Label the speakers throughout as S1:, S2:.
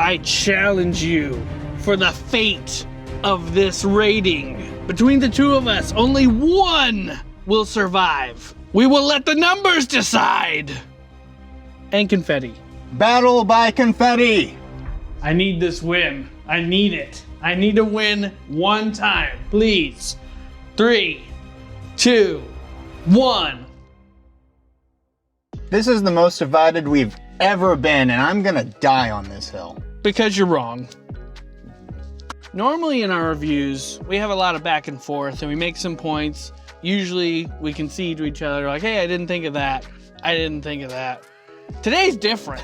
S1: I challenge you for the fate of this rating. Between the two of us, only one will survive. We will let the numbers decide. And confetti.
S2: Battle by confetti.
S1: I need this win. I need it. I need to win one time, please. 3, 2, 1.
S2: This is the most divided we've ever been, and I'm gonna die on this hill.
S1: Because you're wrong. Normally in our reviews, we have a lot of back and forth and we make some points. Usually we concede to each other like, hey, I didn't think of that. I didn't think of that. Today's different.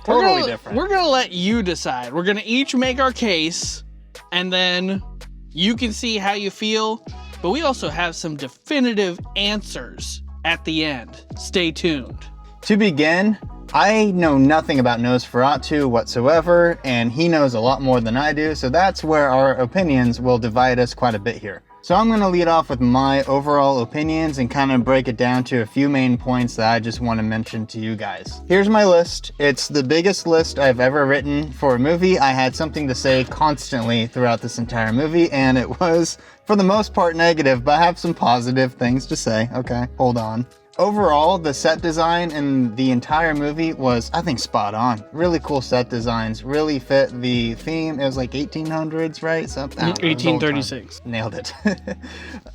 S2: Totally different.
S1: We're gonna let you decide. We're gonna each make our case and then you can see how you feel, but we also have some definitive answers at the end. Stay tuned.
S2: To begin, I know nothing about Nosferatu whatsoever, and he knows a lot more than I do, so that's where our opinions will divide us quite a bit here. So I'm going to lead off with my overall opinions and kind of break it down to a few main points that I just want to mention to you guys. Here's my list. It's the biggest list I've ever written for a movie. I had something to say constantly throughout this entire movie, and it was, for the most part, negative, but I have some positive things to say. Okay, hold on. Overall, the set design in the entire movie was, I think, spot on. Really cool set designs, really fit the theme. It was like 1800s, right? Something.
S1: 1836.
S2: Nailed it.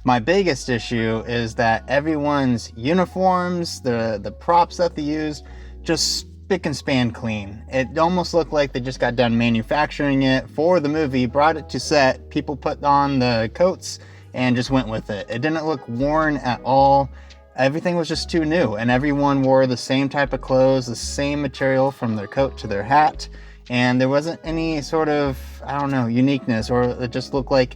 S2: My biggest issue is that everyone's uniforms, the props that they used, just spick and span clean. It almost looked like they just got done manufacturing it for the movie, brought it to set, people put on the coats, and just went with it. It didn't look worn at all. Everything was just too new, and everyone wore the same type of clothes, the same material from their coat to their hat, and there wasn't any sort of, I don't know, uniqueness, or it just looked like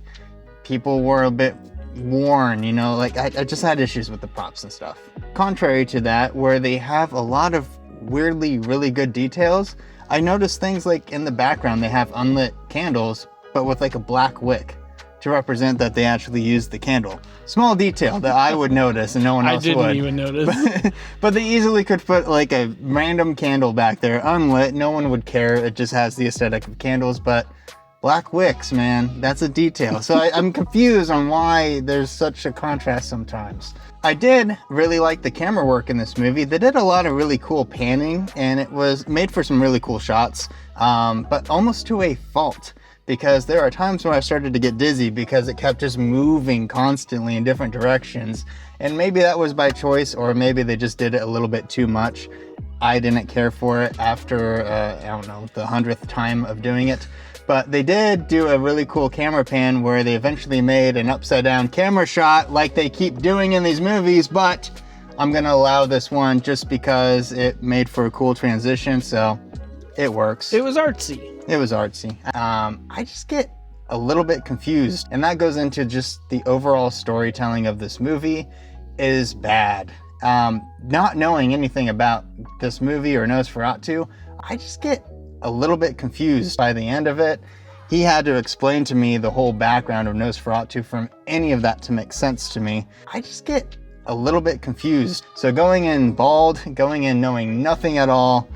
S2: people were a bit worn, you know, like I just had issues with the props and stuff. Contrary to that, where they have a lot of weirdly really good details, I noticed things like in the background they have unlit candles, but with like a black wick, to represent that they actually used the candle. Small detail that I would notice and no one else would.
S1: I didn't even notice.
S2: But they easily could put like a random candle back there, unlit, no one would care. It just has the aesthetic of candles, but black wicks, man, that's a detail. So I'm confused on why there's such a contrast sometimes. I did really like the camera work in this movie. They did a lot of really cool panning, and it was made for some really cool shots, but almost to a fault. Because there are times when I started to get dizzy because it kept just moving constantly in different directions. And maybe that was by choice, or maybe they just did it a little bit too much. I didn't care for it after, I don't know, the 100th time of doing it. But they did do a really cool camera pan where they eventually made an upside down camera shot like they keep doing in these movies, but I'm gonna allow this one just because it made for a cool transition, so it works.
S1: It was artsy.
S2: It was artsy. I just get a little bit confused, and that goes into just the overall storytelling of this movie is bad. Not knowing anything about this movie or Nosferatu, I just get a little bit confused by the end of it. He had to explain to me the whole background of Nosferatu for any of that to make sense to me. I just get a little bit confused. So going in bald, going in knowing nothing at all,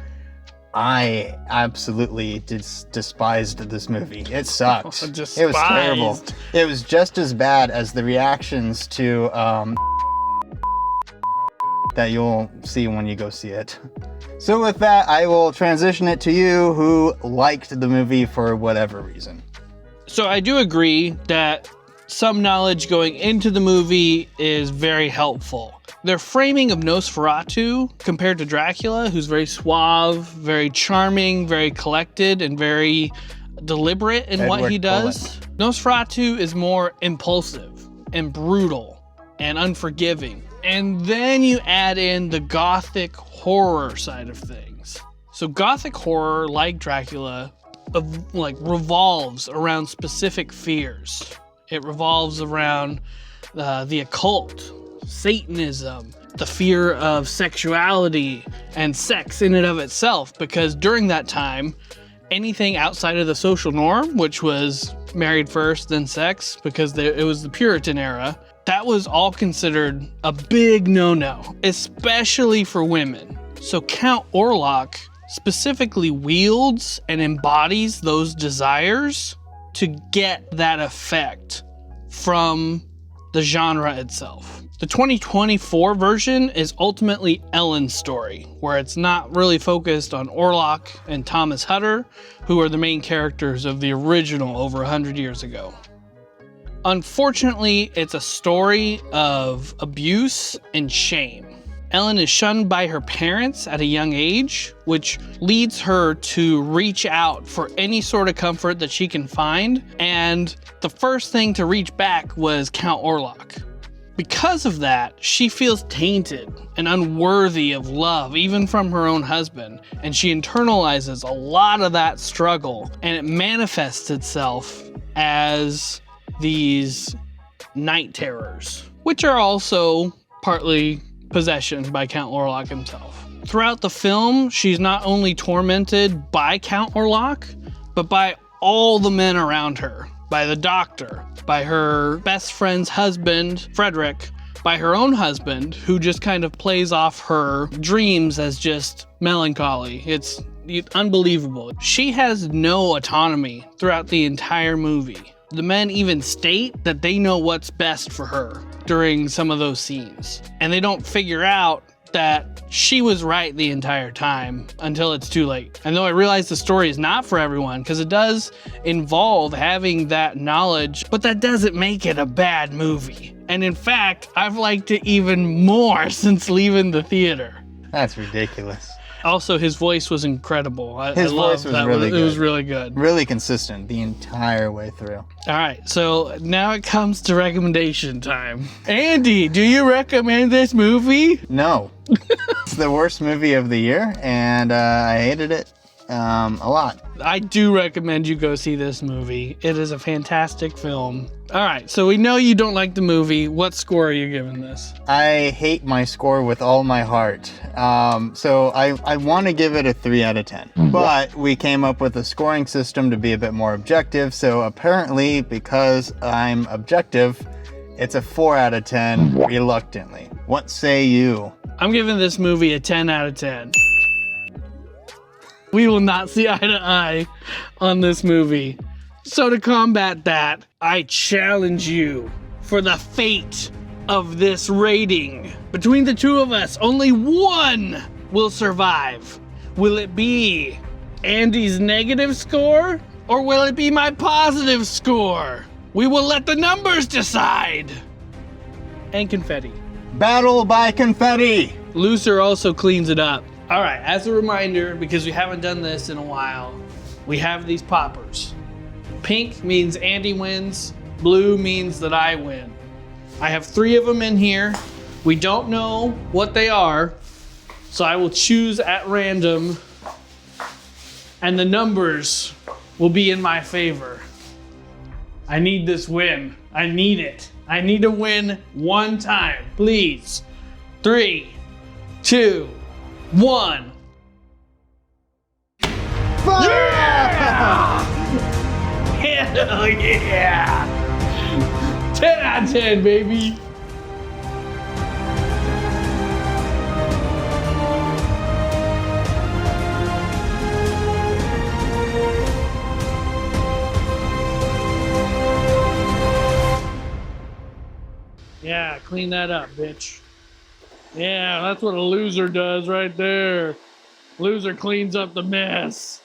S2: I absolutely despised this movie. It sucked. It was terrible. It was just as bad as the reactions to that you'll see when you go see it. So with that, I will transition it to you who liked the movie for whatever reason.
S1: So I do agree that some knowledge going into the movie is very helpful. Their framing of Nosferatu compared to Dracula, who's very suave, very charming, very collected, and very deliberate in what he does. Nosferatu is more impulsive and brutal and unforgiving. And then you add in the Gothic horror side of things. So Gothic horror, like Dracula, revolves around specific fears. It revolves around the occult, Satanism, the fear of sexuality and sex in and of itself, because during that time, anything outside of the social norm, which was married first, then sex, because it was the Puritan era, that was all considered a big no-no, especially for women. So Count Orlok specifically wields and embodies those desires to get that effect from the genre itself. The 2024 version is ultimately Ellen's story, where it's not really focused on Orlok and Thomas Hutter, who are the main characters of the original over 100 years ago. Unfortunately, it's a story of abuse and shame. Ellen is shunned by her parents at a young age, which leads her to reach out for any sort of comfort that she can find, and the first thing to reach back was Count Orlok. Because of that, she feels tainted and unworthy of love, even from her own husband, and she internalizes a lot of that struggle, and it manifests itself as these night terrors, which are also partly possession by Count Orlok himself. Throughout the film, she's not only tormented by Count Orlok, but by all the men around her. By the doctor, by her best friend's husband, Frederick, by her own husband, who just kind of plays off her dreams as just melancholy. It's unbelievable. She has no autonomy throughout the entire movie. The men even state that they know what's best for her during some of those scenes. And they don't figure out that she was right the entire time until it's too late. And though I realize the story is not for everyone, because it does involve having that knowledge, but that doesn't make it a bad movie. And in fact, I've liked it even more since leaving the theater.
S2: That's ridiculous.
S1: Also, his voice was incredible.
S2: His voice was really good.
S1: It was really good.
S2: Really consistent the entire way through.
S1: All right, so now it comes to recommendation time. Andy, do you recommend this movie?
S2: No. It's the worst movie of the year, and I hated it a lot.
S1: I do recommend you go see this movie. It is a fantastic film. All right, so we know you don't like the movie. What score are you giving this?
S2: I hate my score with all my heart. So I want to give it a 3 out of 10. But we came up with a scoring system to be a bit more objective. So apparently, because I'm objective, it's a 4 out of 10 reluctantly. What say you?
S1: I'm giving this movie a 10 out of 10. We will not see eye to eye on this movie. So to combat that, I challenge you for the fate of this rating. Between the two of us, only one will survive. Will it be Andy's negative score, or will it be my positive score? We will let the numbers decide. And confetti.
S2: Battle by confetti!
S1: Loser also cleans it up. All right, as a reminder, because we haven't done this in a while, we have these poppers. Pink means Andy wins, blue means that I win. I have 3 of them in here. We don't know what they are, so I will choose at random, and the numbers will be in my favor. I need this win. I need it. I need to win one time, please. 3, 2, 1.
S2: Yeah!
S1: Hell yeah! 10 out of 10, baby. Yeah, clean that up, bitch. Yeah, that's what a loser does right there. Loser cleans up the mess.